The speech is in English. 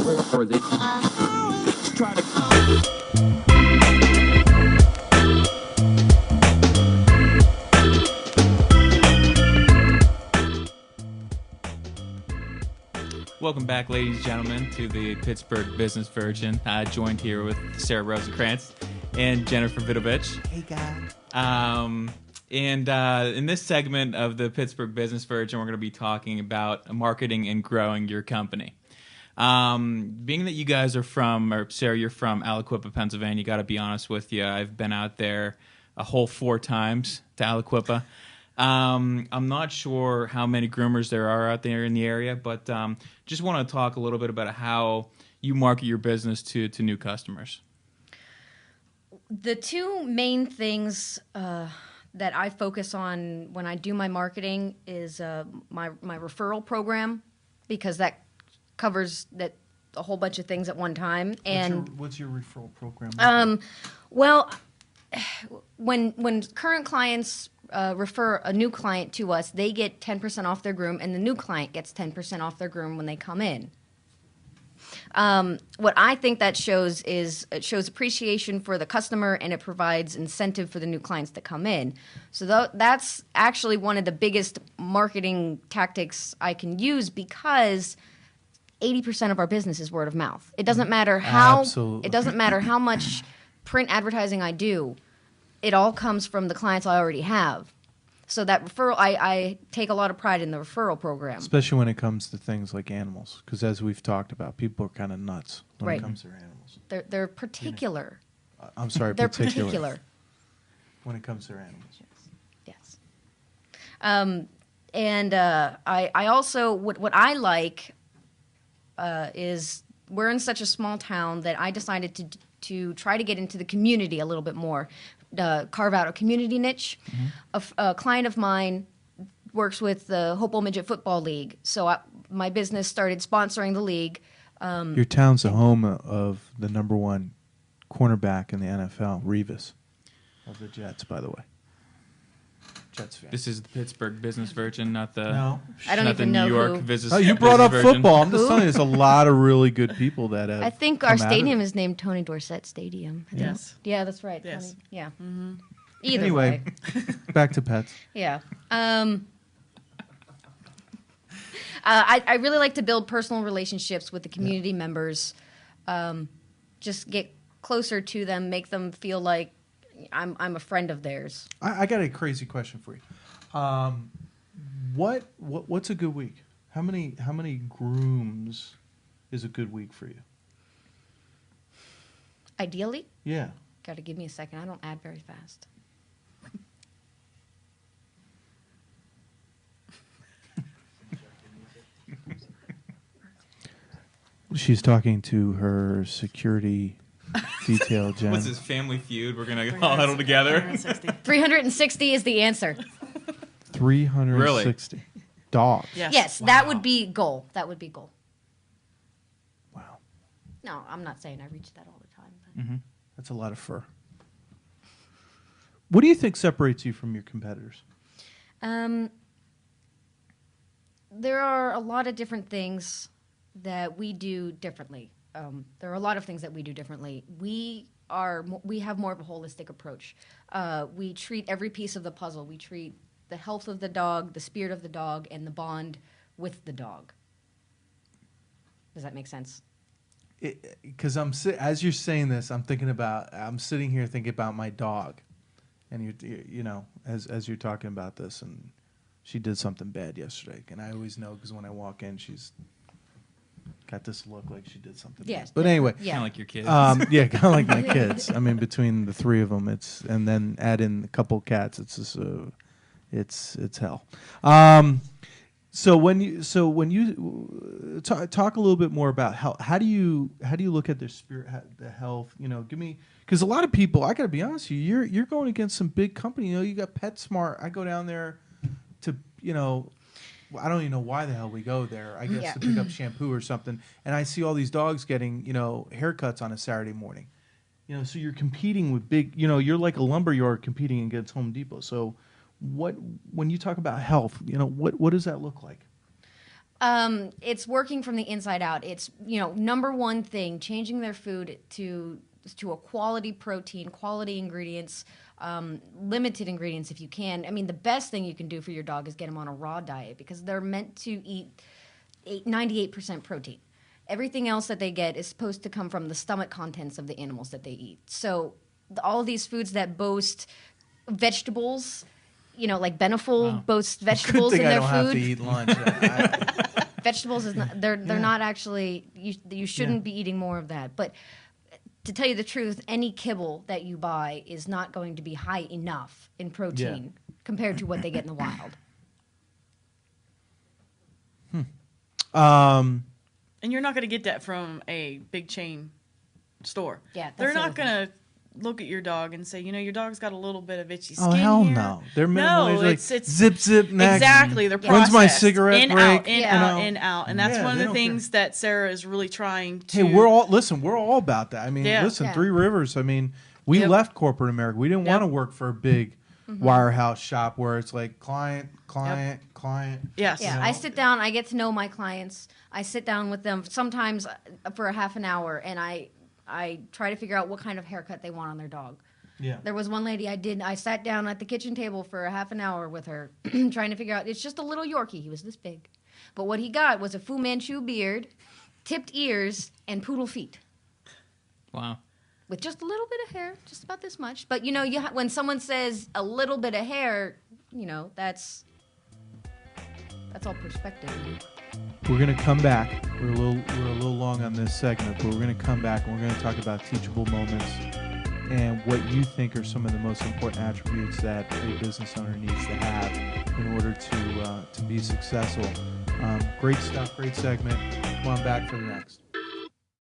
or they try to. Welcome back, ladies and gentlemen, to the Pittsburgh Business Virgin. Joined here with Sarah Rosenkranz and Jennifer Vidovich. Hey, guys. In this segment of the Pittsburgh Business Virgin, we're going to be talking about marketing and growing your company. Being that you guys are from, or Sarah, you're from Aliquippa, Pennsylvania, got to be honest with you, I've been out there a whole 4 times to Aliquippa. I'm not sure how many groomers there are out there in the area, but just want to talk a little bit about how you market your business to new customers. The 2 main things that I focus on when I do my marketing is my referral program, because that covers that a whole bunch of things at one time. And what's your referral program? Well, when current clients refer a new client to us, they get 10% off their groom, and the new client gets 10% off their groom when they come in. What I think that shows is it shows appreciation for the customer, and it provides incentive for the new clients that come in. So that's actually one of the biggest marketing tactics I can use, because 80% of our business is word of mouth. It doesn't matter how It doesn't matter how much print advertising I do. It all comes from the clients I already have. So that referral, I take a lot of pride in the referral program. Especially when it comes to things like animals, because as we've talked about, people are kind of nuts when Right. it comes to their animals. They're particular. I'm sorry, They're particular. When it comes to their animals. Yes. I also, what I like is we're in such a small town that I decided to try to get into the community a little bit more. Carve out a community niche. Mm-hmm. A client of mine works with the Hopewell Midget Football League, so my business started sponsoring the league. Your town's the home of the #1 cornerback in the NFL, Revis, of the Jets, by the way. Jets fan. This is the Pittsburgh Business Virgin, not the I don't not the even know New York who. Business. Oh, you brought Business up Virgin. football. I'm just telling you, there's a lot of really good people that have I think come our out of stadium it. is named Tony Dorsett Stadium. Yes. Yeah, that's right. Yes. Tony, yeah. Mm-hmm. Either Anyway, way. back to pets. Yeah. I really like to build personal relationships with the community members. Just get closer to them, make them feel like I'm a friend of theirs. I got a crazy question for you. What's a good week? How many grooms is a good week for you? Ideally, Yeah. got to give me a second. I don't add very fast. She's talking to her security detail, Jen. What's this, Family Feud? We're going to all huddle together? 360 is the answer. 360 dogs. Yes, that would be goal. That would be goal. Wow. No, I'm not saying I reach that all the time. But. Mm-hmm. That's a lot of fur. What do you think separates you from your competitors? There are a lot of different things that we do differently. There are a lot of things that we do differently. We have more of a holistic approach. We treat every piece of the puzzle. We treat the health of the dog, the spirit of the dog, and the bond with the dog. Does that make sense? Because as you're saying this, I'm sitting here thinking about my dog, and as you're talking about this, and she did something bad yesterday, and I always know because when I walk in, she's got this look like she did something bad. But anyway, Kind of like your kids. yeah, kind of like my kids. I mean, between the 3 of them, and then add in a couple cats, it's just it's hell. So when you talk a little bit more about how do you look at their spirit, the health? Give me, because a lot of people, I got to be honest with you, you're going against some big company. You got PetSmart. I go down there to I don't even know why the hell we go there. I guess to pick up shampoo or something, and I see all these dogs getting haircuts on a Saturday morning. So you're competing with big. You're like a lumberyard competing against Home Depot. So when you talk about health, what does that look like? It's working from the inside out. It's, number one thing, changing their food to a quality protein, quality ingredients, limited ingredients if you can. I mean, the best thing you can do for your dog is get them on a raw diet because they're meant to eat 98% protein. Everything else that they get is supposed to come from the stomach contents of the animals that they eat. So all of these foods that boast vegetables, like Beneful boasts vegetables in Good thing their I don't food. have to eat lunch. Vegetables is not, they're not actually, you shouldn't be eating more of that. But to tell you the truth, any kibble that you buy is not going to be high enough in protein compared to what they get in the wild. And you're not going to get that from a big chain store. Yeah, that's they're the not other thing. going to look at your dog and say, your dog's got a little bit of itchy skin. Oh hell here. no! They're minimally like it's zip neck. exactly. They're When's my processed. cigarette in, break? out, in, Yeah. out, in, out, and that's Yeah, one of they the don't things that Sarah is really trying to. Hey, we're all about that. I mean, Yeah. listen, Yeah. Three Rivers. I mean, we Yep. left corporate America. We didn't Yep. want to work for a big Mm-hmm. wirehouse shop where it's like client. Yes. Yeah, You know? I sit down, I get to know my clients. I sit down with them sometimes for a half an hour, and I try to figure out what kind of haircut they want on their dog. Yeah. There was one lady I sat down at the kitchen table for a half an hour with her, trying to figure out, it's just a little Yorkie. He was this big. But what he got was a Fu Manchu beard, tipped ears, and poodle feet. Wow. With just a little bit of hair, just about this much. But, when someone says a little bit of hair, that's all perspective. We're gonna come back. We're a little long on this segment, but we're gonna come back and we're gonna talk about teachable moments and what you think are some of the most important attributes that a business owner needs to have in order to be successful. Great stuff, great segment. Come on back for the next.